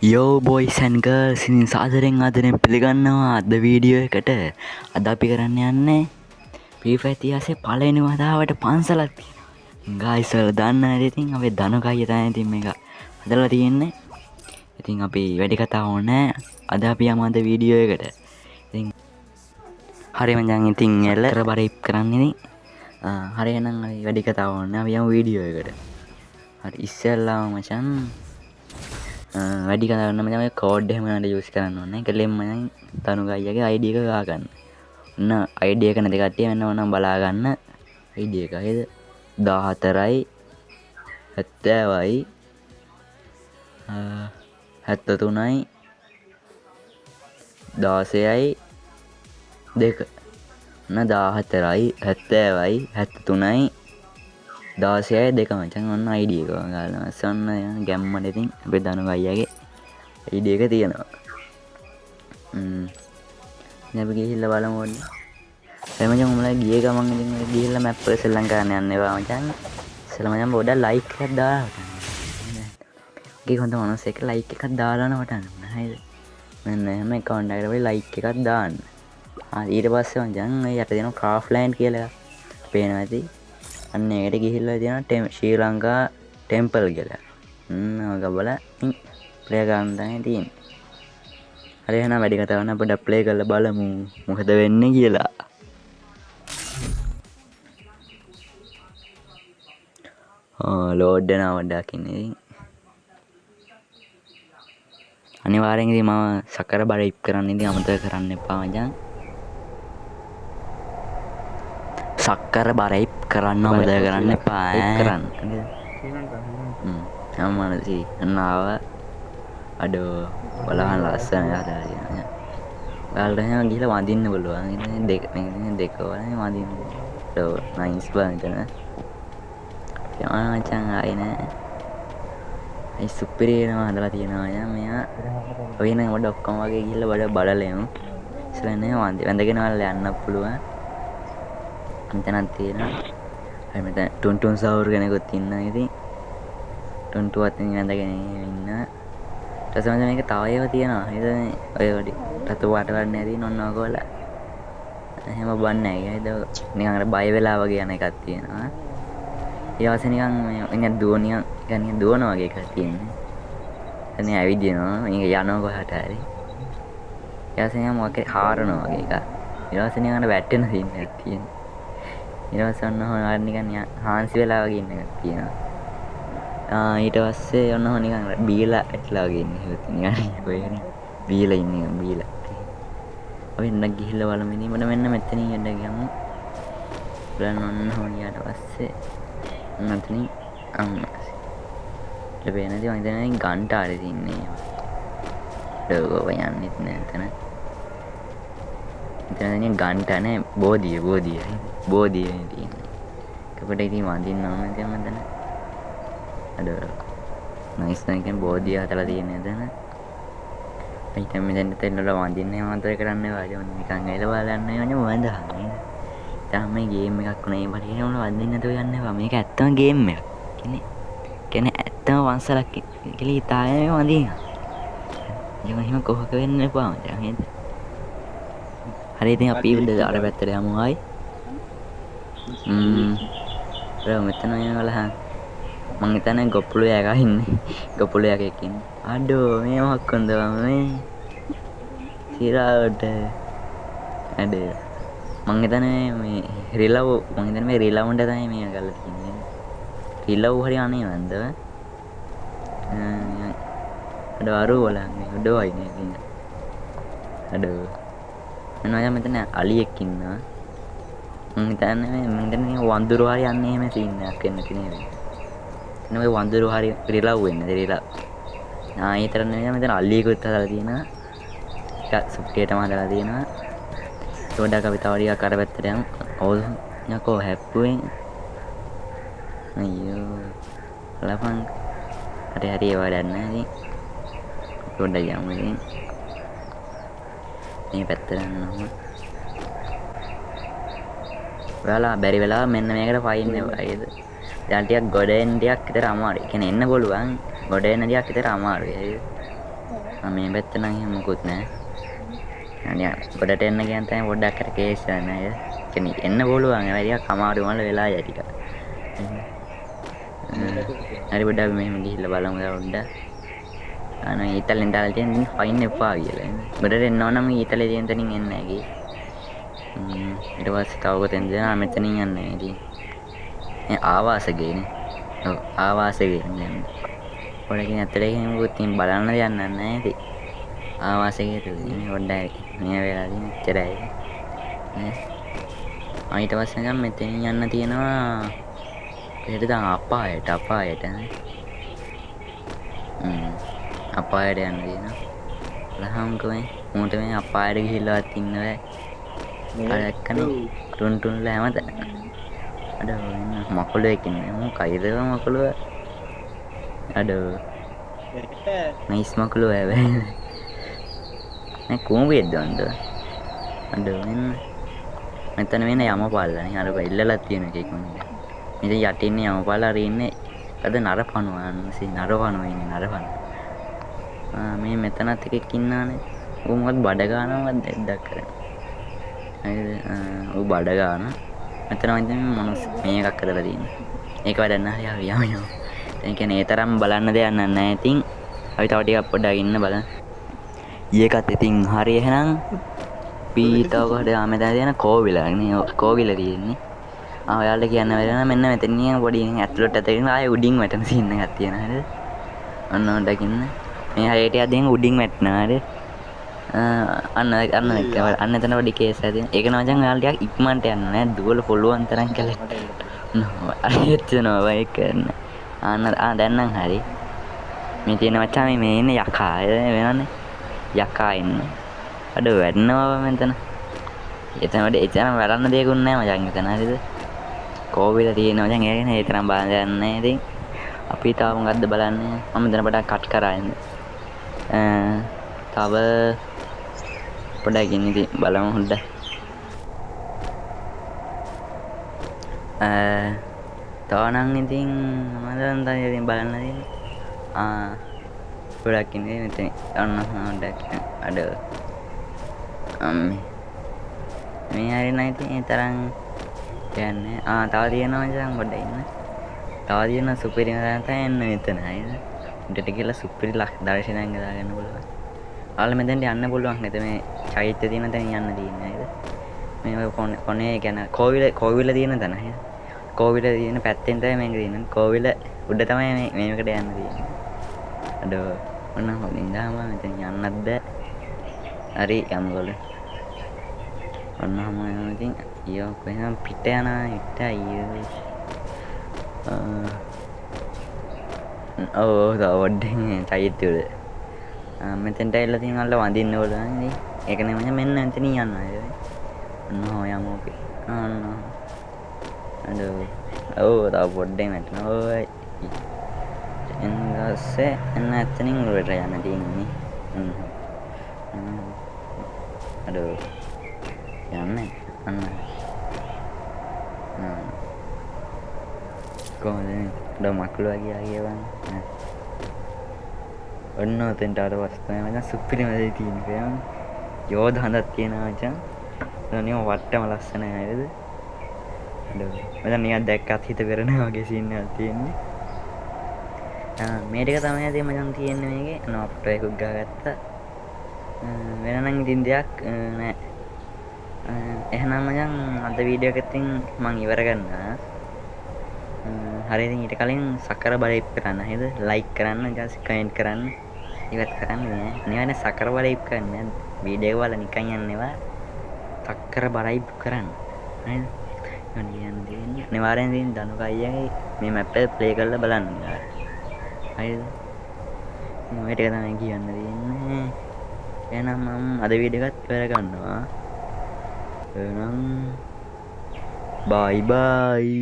යෝ boys and girls ඉතින් සාදරයෙන් ආදරයෙන් පිළිගන්නවා අද වීඩියෝ එකට. අද අපි කරන්න යන්නේ Free Fire ඉතිහාසයේ පළවෙනි වතාවට පන්සලක් තියෙනවා. ගායිස් ඔයාලා දන්න ඇති ඉතින් අපේ ධනුක අයියා තමයි ඉතින් මේක හදලා තියෙන්නේ. ඉතින් අපි වැඩි කතා ඕනේ. අද අපි යමු අද වීඩියෝ එකට. ඉතින් හරි මචං ඉතින් එල කරබර ඉප් කරන්නේ ඉතින් හරි එහෙනම් අපි වැඩි කතා ඕනේ. අපි යමු වීඩියෝ එකට. හරි ඉස්සෙල්ලාම මචං වැඩි කරන්න මම කෝඩ් එහෙම ගන්න යූස් කරන්න ඕනේ. කෙලින්ම මම තනුක අයියාගේ ID එක ගා ගන්න. ඔන්න ID එක නැති කට්ටිය මෙන්න ඕනම් බලා ගන්න. ID එක හරිද? 14යි 70යි 73යි 16යි 2. ඔන්න 14යි 70යි 73යි 16යි 2 මචං ඔන්න ID එක ගාලා ඔන්න ගැම්මට ඉතින් අපේ ධනුක අයියාගේ ID එක තියෙනවා. දැන් අපි ගිහිල්ලා බලමු ඔන්න. ඒ මචං උඹලා ගියේ ගමන් ඉතින් ගිහිල්ලා මැප් එක සෙල්ලම් කරන්න යන්න එපා මචං. ඉස්සෙල්ලා මචං පොඩ්ඩක් ලයික් එකක් දාලා වටන්න. ගිහ හොඳ මනස එක ලයික් එකක් දාලා වටන්න. හරිද? මෙන්න එහෙම account එකට වෙයි ලයික් එකක් දාන්න. ඊට පස්සේ මචං ඔය යට දෙනවා craftland කියලා එකක්. පේනවා ඇති. අන්න ඒකට ගිහිල්ලා තියෙනවා ශ්‍රී ලංකා ටෙම්පල් කියලා. ඔක බලලා ප්ලේ කරන්න තමයි තියෙන්නේ. හරි එහෙනම් වැඩි කතාවක් නැහැ පොඩ්ඩක් ප්ලේ කරලා බලමු මොකද වෙන්නේ කියලා. ලෝඩ් වෙනවා වඩාක් ඉන්නේ ඉතින්. අනිවාර්යෙන් ඉතින් මම සකර බර ඉප් කරන්න ඉතින් අමතක කරන්න එපා මචං. සක්කර බරයි කරන්න අමතක කරන්න එපා කරන්න. මනසි එන්නාව අඩෝ බලහන් ලස්සන හදලා තියෙනවා. ඔයාලට එහෙනම් ගිහලා වඳින්න බලුවා. ඉතින් දෙක වලින් වඳින්න. ඔව් නයිස් බලන්න. යනවා මචං ආයේ නෑ. ඒ සුපිරියනවා හදලා තියෙනවා යා මෙයා. ඔය නම් වඩ ඔක්කොම වගේ ගිහලා වඩ බලලෙමු. ඉස්සෙල්ලා නේ වැඳගෙන වල යන්න පුළුවන්. මෙතනක් තියෙනවා. හරි මෙතන ටුන්ටුන් සවුර් කෙනෙකුත් ඉන්නවා ඉතින්. ටුන්ටුවත් වැඳගෙන ඉන්න. ඊට පස්සේ මේක තව ඒවා තියෙනවා. හරිද මේ ඔය වඩි රතු පාට වඩ නැති නොන්නක වල. එහෙම බන්නේ නැහැ. හරිද? නිකන් අර බය වෙලා වගේ යන එකක් තියෙනවා. ඊට පස්සේ නිකන් නිකන් දුවන වගේ එකක් තියෙනවා. එතන ඇවිදිනවා. මේක යනවා කොහට හරි. ඊට පස්සේ නිකන් මොකක් හාරනවා වගේ එකක්. ඊට පස්සේ නිකන් වැටෙන සීන් එකක් තියෙනවා. ඊට පස්සේ ඔන්න හොර නිකන් හාන්සි වෙලා වගේ ඉන්න එකක් තියෙනවා. ඊට පස්සේ ඔන්න හො නිකන් බීලා ඇట్లా වගේ ඉන්නේ. නිකන් ඔය බීලා ඉන්නේ බීලා. ඔය එන්න ගිහිල්ලා බලමු ඉතින් මට මෙන්න මෙතනින් එන්න ගියමු. බලන්න ඔන්න හො ඊට පස්සේ මෙතනින් අම්මස්. ලැබෙනදී මම දැන් ගන්ට ආරේ ඉන්නේ. ලෝගෝ වයන්නෙත් නෑ එතන. එතන ගන්ට නෑ බෝධිය තියෙන්නේ. කපට ඉතින් වඳින්න ඕන දැන් මම අද නයිස් නයිකෙන් බෝධිය හදලා තියෙන්නේ එතන. ඊට මෙතන තෙන්නල වඳින්නේ මන්තර කරන්න වාජ නිකන් ඇවිල්ලා බලන්න ඕනේ වඳහන්නේ. දැන් මේ ගේම් එකක් උනේ බලිනේ උන වඳින්න නැතුව යන්න එපා. මේක ඇත්තම ගේම් එකක්. කියන්නේ ඇත්තම වංශලක් කියලා හිතාගෙන වඳින්න. එහෙම කොහොක වෙන්න එපා මචං නේද? හරි ඉතින් අපි අර පැත්තට යමු ආයි. මෙතන යනවලහන් මං හිතන්නේ ගොප්පුළු යකා ඉන්නේ. ගොප්පුළු යකෙක් ඉන්නේ. අඩෝ මේ මොකක් කොන්ද මේ සිරාවට අඩ මං හිතන්නේ මේ රිලව් මං හිතන්නේ මේ රිලව්න්ට තමයි මේ කරලා තියෙන්නේ. රිලව් හරි අනේ වන්දව. අඩ අරු වලන්නේ උඩ වයින්නේ ඉන්නේ. අඩෝ එනවා මෙතන අලියෙක් ඉන්නවා. මම හිතන්නේ වඳුරු හරි යන්නේ එහෙම සීන් එකක් වෙන්න තියෙනවා. එන ඔය වඳුරු හරි රිලව් වෙන්නේ රිලව්. ඊතර නෙමෙයි මෙතන අලියෙකුත් හදලා තියෙනවා. ඒක සුප්ටියටම හදලා තියෙනවා. පොඩ්ඩක් අපි තව ටිකක් අර පැත්තට යමු. ඔව් යකෝ හැප්පුවෙන්. අයියෝ. ලපන්. හරි ඒව වැඩක් නැහැ ඉතින්. පොඩ්ඩක් යමු ඉතින්. මේ පැත්තට යනවා. ඔයාලා බැරි වෙලා මෙන්න මේකට ෆයින් එවලා නේද? දැන් ටිකක් ගොඩ එන්න ටිකක් විතර අමාරුයි. කියන්නේ එන්න පුළුවන්. ගොඩ එන්න ටිකක් විතර අමාරුයි. මේ පැත්ත නම් එහෙම මොකුත් නැහැ. අනේ ගොඩට එන්න කියන තැන පොඩ්ඩක් අර කේස් යන අය. කියන්නේ එන්න පුළුවන්. හැබැයි ටිකක් අමාරු වල වෙලා යයි ටික. හරි පොඩ්ඩක් මෙහෙම ගිහිල්ලා බලමු පොඩ්ඩක්. අනේ ඊතලෙන් දාලා තියෙන ෆයින් එපා කියලා. ගොඩට එන්න ඕන නම් ඊතලේ තියෙන තැනින් එන්න ඇගේ. ඊට පස්සේ තව කොතෙන්ද යනවා මෙතනින් යන්නේ ඉතින්. ආවාසගේනේ. ඔව් ආවාසගේ යන්නේ. පොඩකින් ඇත්තට මොකුත් බලන්න දෙයක් නැහැ ඉතින්. ආවාසගේ තියෙන්නේ පොඩ්ඩයි මේ වෙලාව තියෙන එච්චරයි. ඊට පස්සේ නම් මෙතනින් යන්න තියෙනවා. ඒකට දැන් අපායට අපායට යන්න තියෙනවා. ලහම්කෝ මූට මේ අපායට ගිහිල්ලාවත් ඉන්න බෑ. අර එක්කනේ ටුන්ටුන්ලා හැමත. අද මකුලුවෙක් ඉන්නේ. මොකයිද මකුලුව? අද නයිස් මකුලුව හැබැයි. මේ කුඹුවේද වන්ද? අද මෙතන වෙන යමපල්ලානේ. අර ඉල්ලලා තියෙන එකේ කොහොමද? ඉතින් යටින් යමපල්ලා හරි ඉන්නේ. අද නරපණුවා නරපණුවා ඉන්නේ නරපණ. මේ මෙතනත් එකෙක් ඉන්නානේ. ඌ මොකද බඩ ගන්නවද දෙද්දක් කරන්නේ. හරිද? ඌ බඩ ගන්න. මෙතන ඉතින් මොනස් මේකක් හදලා තියෙන්නේ. ඒක වැඩන්න හරි යමු. ඒ කියන්නේ ඒ තරම් බලන්න දෙයක් නැහැ. ඉතින් අපි තව ටිකක් පොඩ්ඩක් ඉන්න බලන්න. ඊයකත් ඉතින් හරි එහෙනම් පීතව කොට ආමෙදා තියෙන කෝවිලනේ. කෝවිල තියෙන්නේ. ඔයාලට කියන්න වෙලා මෙන්න මෙතන පොඩි ඇතුළට ඇතගෙන ආයේ උඩින් වැටෙන සීන් එකක් තියෙනවා හරිද? ඔන්න දකින්න. මේ හරියට යද්දී උඩින් වැටෙනවා හරිද? අන්න එතන පොඩි කේස් එකක් තියෙනවා. ඒක නම් මචං ඔයාලා ටිකක් ඉක්මනට යන්න නෑ. දුවල පුළුවන් තරම් කළා. අරියච්චනවා ඒක කරන්න. දැන් නම් හරි. මේ තියෙන මචං මේ ඉන්නේ යකා. වෙනනේ. යකා ඉන්නේ. අඩ වැඩනවා මෙතන. එතන වැඩන්න දෙයක්වත් නෑ මචං එතන හරිද? කෝවිල තියෙන මචං ඒකනේ ඒ තරම් බලන්න යන්නේ ඉතින්. අපි තාම මොකද්ද බලන්නේ? මම මෙතන පොඩක් කට් කරා ඉන්නේ. තව පොඩ්ඩක් ඉන්න ඉතින් බලමු හොඳ. තව නම් ඉතින් මම දැන් ඉතින් බලන්න තියෙන්නේ. පොඩක් ඉන්නේ මෙතන. ඔන්න හොඳක් අඩ. මේ හරි නම් ඉතින් ඒ තරම් කියන්නේ. තව තියෙනවා මචං පොඩ්ඩක් ඉන්න. තව තියෙන සුපිරිම තැන එන්න මෙතන හරිද? උඩට ගිහලා සුපිරි දර්ශනයක් ගන්න පුළුවන්. ඔයාලා මෙතෙන්ට යන්න පුළුවන් නේද මේ චෛත්‍ය තියෙන තැන යන්න තියෙන්නේ නේද? මේ කොනේ කියන්නේ කෝවිල තියෙන තැන නේද? කෝවිල තියෙන පැත්තෙන් තමයි මේක තියෙන්නේ. කෝවිල උඩ තමයි මේකට යන්න තියෙන්නේ. අද ඔන්න හොඳින් දාම මෙතෙන් යන්නත් බෑ. හරි යමුගොල්ල. ඔන්න මම ඉතින් ඊයෝ කොහෙන් පිට යනවා ඉත අයියෝ. තව වඩෙන් චෛත්‍ය උඩ. මෙතෙන්ට ඇවිල්ලා තියෙන අල්ල වඳින්න ඕන නේ. ඒක නෙමෙයි මෙන්න මෙතන යන්න ආයේ. ඔන්න යමු අපි. ඔන්න. තව පොඩ්ඩෙන් වැටෙන. ඔය. එන්නස්සේ එන්න එතනින් උඩට යන්න තියෙන්නේ. යන්නේ. අන්න. කොහොමද මක්ලු වගේ ආගියවන්නේ. ඔන්න ඔතෙන්ට අර වස්තුවේ මචං සුපිරිම දේ තියෙනවා. යෝධ හඳක් තියෙනවා මචං. එතනියම වට්ටම ලස්සනයි නේද? මචං නිකන් දැක්කත් හිත වෙරනවා වගේ සීන් එකක් තියෙන්නේ. මේ ටික තමයි ඉතින් මචං තියෙන්නේ මේකේ. අපිට එකක් ගහගත්තා. වෙන නම් ඉතින් දෙයක් නෑ. එහෙනම් මචං අද වීඩියෝ එකකින් මම ඉවර කරනවා. හරි ඉතින් ඊට කලින් සකර බලයිප් කරන්න නේද? ලයික් කරන්න, ඊට පස්සේ කමෙන්ට් කරන්න. ඉවත් කරන්න නෑ. නිකන් සකර බලයිප් කරන්න. වීඩියෝ වල නිකන් යන්නේවා. සකර බලයිප් කරන්න. නේද? අනිවාර්යෙන් අනිවාර්යෙන් දනුක අයියාගේ මේ මැප් එක ප්ලේ කරලා බලන්න. හරිද? මේ ටික තමයි කියන්න තියෙන්නේ. එහෙනම් මම අද වීඩියෝ එකත් ඉවර කරනවා. එහෙනම් බයි බයි.